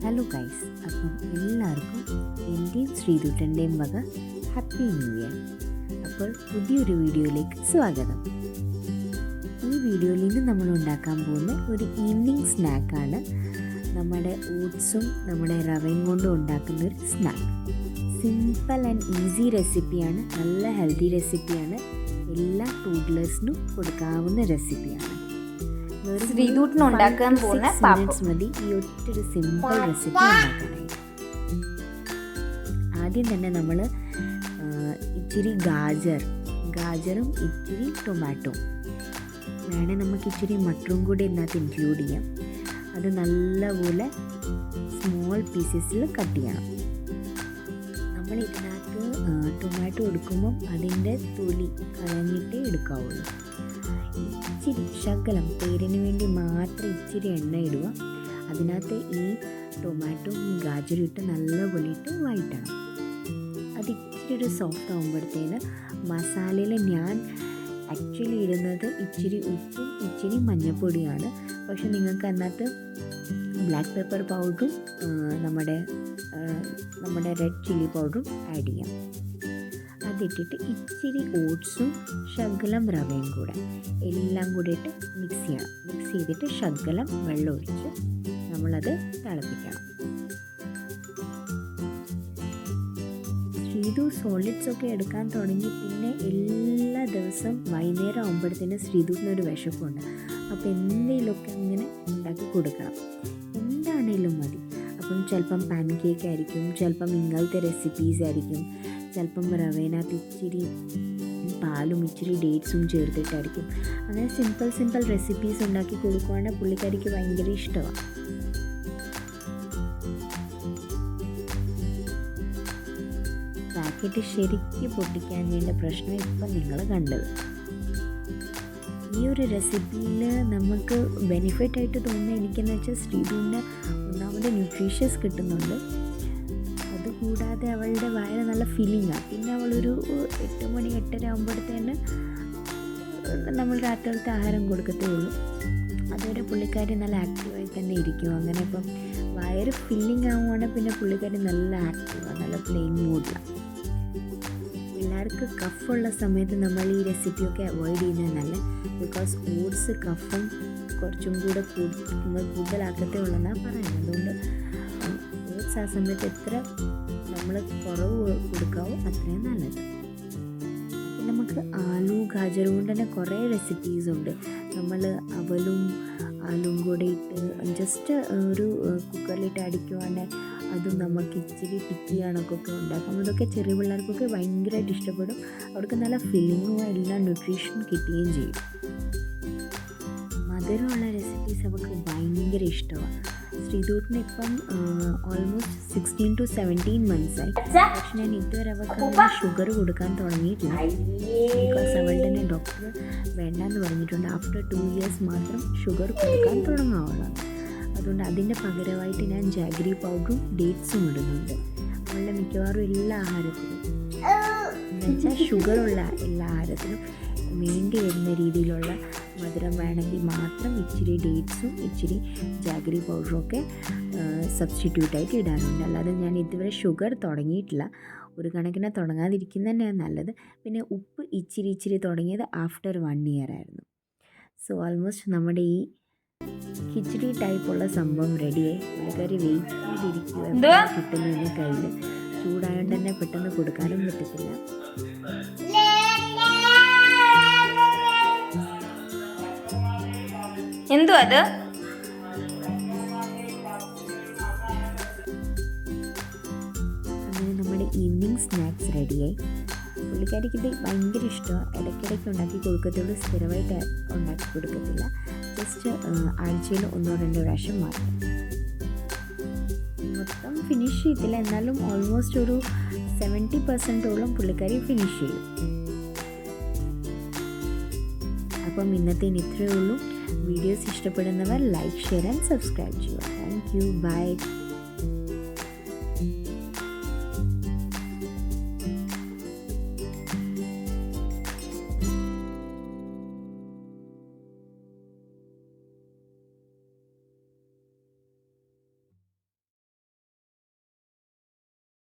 Hello guys, അപ്പം എല്ലാവർക്കും എൻ്റെയും ശ്രീധുട്ടൻ്റെയും വക ഹാപ്പി ന്യൂ ഇയർ. അപ്പോൾ പുതിയൊരു വീഡിയോയിലേക്ക് സ്വാഗതം. ഈ വീഡിയോയിൽ നിന്ന് നമ്മൾ ഉണ്ടാക്കാൻ പോകുന്ന ഒരു ഈവനിങ് സ്നാക്കാണ്. നമ്മുടെ ഓട്സും നമ്മുടെ റവയും കൊണ്ടും ഉണ്ടാക്കുന്ന ഒരു സ്നാക്ക്. സിമ്പിൾ ആൻഡ് ഈസി റെസിപ്പിയാണ്, നല്ല ഹെൽത്തി റെസിപ്പിയാണ്, എല്ലാ ടൂഡ്ലേഴ്സിനും കൊടുക്കാവുന്ന റെസിപ്പിയാണ്. ഉണ്ടാക്കാൻ പോകുന്ന മതി ഈ ഒറ്റൊരു സിമ്പിൾ റെസിപ്പി ഉണ്ടാക്കാനായിട്ട്. ആദ്യം തന്നെ നമ്മൾ ഇച്ചിരി ഗാജറും ഇച്ചിരി ടൊമാറ്റോ വേണേൽ നമുക്ക് ഇച്ചിരി മട്ടറും കൂടി ഇതിനകത്ത് ഇൻക്ലൂഡ് ചെയ്യാം. അത് നല്ലപോലെ സ്മോൾ പീസസിൽ കട്ട് ചെയ്യണം. നമ്മൾ ഇതിനകത്ത് ടൊമാറ്റോ എടുക്കുമ്പം അതിൻ്റെ തൊലി കളഞ്ഞിട്ടേ എടുക്കാവുള്ളൂ. ഇച്ചിരി ശകലം പേരിന് വേണ്ടി മാത്രം ഇച്ചിരി എണ്ണ ഇടുക. അതിനകത്ത് ഈ ടൊമാറ്റോ ഗാജറും ഇട്ട് നല്ലപോലെ ഇട്ട് വഴറ്റണം. അത് ഇച്ചിരി ഒരു സോഫ്റ്റ് ആകുമ്പോഴത്തേന് മസാലയിൽ ഞാൻ ആക്ച്വലി ഇടുന്നത് ഇച്ചിരി ഉപ്പും ഇച്ചിരി മഞ്ഞൾപ്പൊടിയാണ്. പക്ഷെ നിങ്ങൾക്ക് അതിനകത്ത് ബ്ലാക്ക് പെപ്പർ പൗഡറും നമ്മുടെ റെഡ് ചില്ലി പൗഡറും ആഡ് ചെയ്യാം. അതിട്ടിട്ട് ഇച്ചിരി ഓട്സും ശകലം റവയും കൂടെ എല്ലാം കൂടി ഇട്ട് മിക്സ് ചെയ്യണം. മിക്സ് ചെയ്തിട്ട് ശകലം വെള്ളം ഒഴിച്ച് നമ്മളത് തിളപ്പിക്കണം. ശ്രീധു സോളിഡ്സൊക്കെ എടുക്കാൻ തുടങ്ങി പിന്നെ എല്ലാ ദിവസം വൈകുന്നേരം ആകുമ്പോഴത്തേന് ശ്രീധുവിനൊരു വിശപ്പുണ്ട്. അപ്പോൾ എന്തെങ്കിലുമൊക്കെ ഇങ്ങനെ ഉണ്ടാക്കി കൊടുക്കണം, എന്താണേലും മതി. അപ്പം ചിലപ്പം പാൻ കേക്ക് ആയിരിക്കും, ചിലപ്പം ഇങ്ങനത്തെ റെസിപ്പീസ് ആയിരിക്കും, ചിലപ്പം റവേനകത്ത് ഇച്ചിരി പാലും ഇച്ചിരി ഡേറ്റ്സും ചേർത്തിട്ടായിരിക്കും. അങ്ങനെ സിമ്പിൾ റെസിപ്പീസ് ഉണ്ടാക്കി കൊടുക്കുവാണെങ്കിൽ പുള്ളിക്കാരിക്ക് ഭയങ്കര ഇഷ്ടമാണ്. പാക്കറ്റ് ശരിക്കും പൊട്ടിക്കാൻ വേണ്ട പ്രശ്നം ഇപ്പം നിങ്ങൾ കണ്ടത്. ഈ ഒരു റെസിപ്പിയിൽ നമുക്ക് ബെനിഫിറ്റായിട്ട് തോന്നുന്നത് എനിക്കെന്ന് വെച്ചാൽ ശ്രീധുവിൻ്റെ ഒന്നാമത് ന്യൂട്രീഷ്യസ് കിട്ടുന്നുണ്ട്. അതുകൂടാതെ അവളുടെ വയറ് നല്ല ഫില്ലിങ്ങാണ്. പിന്നെ അവളൊരു 8 മണി 8:30 ആകുമ്പോഴത്തേന് നമ്മൾ രാത്രിയിലത്തെ ആഹാരം കൊടുക്കത്തേ ഉള്ളൂ. അതുവരെ പുള്ളിക്കാരി നല്ല ആക്റ്റീവായി തന്നെ ഇരിക്കും. അങ്ങനെ ഇപ്പം വയറ് ഫില്ലിങ് ആകുവാണെങ്കിൽ പിന്നെ പുള്ളിക്കാരി നല്ല ആക്റ്റീവാണ്, നല്ല പ്ലെയിങ് മൂഡിലാണ്. പിള്ളേർക്ക് കഫുള്ള സമയത്ത് നമ്മൾ ഈ റെസിപ്പിയൊക്കെ അവോയ്ഡ് ചെയ്യുന്നത് നല്ല. ബിക്കോസ് ഓട്സ് കഫം കുറച്ചും കൂടെ കൂടുതലാക്കത്തേ ഉള്ളതെന്നാണ് പറയുന്നത്. അതുകൊണ്ട് ഓട്സ് ആ സമയത്ത് എത്ര നമ്മൾ കുറവ് കൊടുക്കാവോ അത്രയും നല്ലത്. നമുക്ക് ആലു ഗാജർ കൊണ്ട് തന്നെ കുറേ റെസിപ്പീസ് ഉണ്ട്. നമ്മൾ അവലും ആലും കൂടെ ഇട്ട് ജസ്റ്റ് ഒരു കുക്കറിലിട്ട് അടിക്കുവാണെങ്കിൽ അതും നമുക്ക് ഇച്ചിരി ടിക്കി കണക്കൊക്കെ ഉണ്ടാക്കാം. അതൊക്കെ ചെറിയ പിള്ളേർക്കൊക്കെ ഭയങ്കരമായിട്ട് ഇഷ്ടപ്പെടും. അവർക്ക് നല്ല ഫില്ലിങ്ങും എല്ലാ ന്യൂട്രീഷനും കിട്ടുകയും ചെയ്യും. മധുരമുള്ള റെസിപ്പീസ് അവർക്ക് ഭയങ്കര ഇഷ്ടമാണ്. ശ്രീധുവിന് ഇപ്പം ഓൾമോസ്റ്റ് 16 to 17 months ആയി. പക്ഷെ ഞാൻ ഇതുവരെ അവർക്ക് അങ്ങനെ ഷുഗർ കൊടുക്കാൻ തുടങ്ങിയിട്ടില്ല. ബിക്കോസ് അവളുടെ തന്നെ ഡോക്ടർ വേണ്ടാന്ന് പറഞ്ഞിട്ടുണ്ട്. ആഫ്റ്റർ 2 years മാത്രം ഷുഗർ കൊടുക്കാൻ തുടങ്ങാവുള്ളതാണ്. അതുകൊണ്ട് അതിൻ്റെ പകരമായിട്ട് ഞാൻ ജാഗ്രി പൗഡറും ഡേറ്റ്സും ഇടുന്നുണ്ട് അവളുടെ മിക്കവാറും എല്ലാ ആഹാരത്തിലും. എന്നുവെച്ചാൽ ഷുഗറുള്ള എല്ലാ ആഹാരത്തിലും വേണ്ടി വരുന്ന രീതിയിലുള്ള മധുരം വേണമെങ്കിൽ മാത്രം ഇച്ചിരി ഡേറ്റ്സും ഇച്ചിരി ജാഗ്രി പൗഡറും ഒക്കെ സബ്സ്റ്റിറ്റ്യൂട്ടായിട്ട് ഇടാറുണ്ട്. അല്ലാതെ ഞാൻ ഇതുവരെ ഷുഗർ തുടങ്ങിയിട്ടില്ല. ഒരു കണക്കിന് തുടങ്ങാതിരിക്കുന്നത് തന്നെയാണ് നല്ലത്. പിന്നെ ഉപ്പ് ഇച്ചിരി തുടങ്ങിയത് ആഫ്റ്റർ 1 year ആയിരുന്നു. സോ ഓൾമോസ്റ്റ് നമ്മുടെ ഈ കിച്ചടി ടൈപ്പുള്ള സംഭവം റെഡിയായി. പുള്ളിക്കാരി വെയിറ്റ് ചെയ്തിരിക്കുക കിട്ടുന്നതിന് കയ്യിൽ. ചൂടായതുകൊണ്ട് തന്നെ പെട്ടെന്ന് കൊടുക്കാനും പറ്റത്തില്ല. എന്തോ അത് അങ്ങനെ നമ്മുടെ ഈവനിങ് സ്നാക്സ് റെഡിയായി. പുള്ളിക്കാരിക്ക് ഇത് ഭയങ്കര ഇഷ്ടമാണ്. ഇടയ്ക്കിടയ്ക്ക് ഉണ്ടാക്കി കൊടുക്കത്തുള്ളൂ, സ്ഥിരമായിട്ട് ഉണ്ടാക്കി കൊടുക്കത്തില്ല. ജസ്റ്റ് ആഴ്ചയിൽ 1-2 പ്രാവശ്യം മാത്രം. മൊത്തം ഫിനിഷ് ചെയ്തില്ല, എന്നാലും ഓൾമോസ്റ്റ് ഒരു 70% പുള്ളിക്കാരി ഫിനിഷ് ചെയ്യും. അപ്പം ഇന്നത്തേന് ഇത്രയേ ഉള്ളൂ. വീഡിയോസ് ഇഷ്ടപ്പെടുന്നവർ ലൈക്ക്, ഷെയർ ആൻഡ് സബ്സ്ക്രൈബ് ചെയ്യുക. Thank you, by.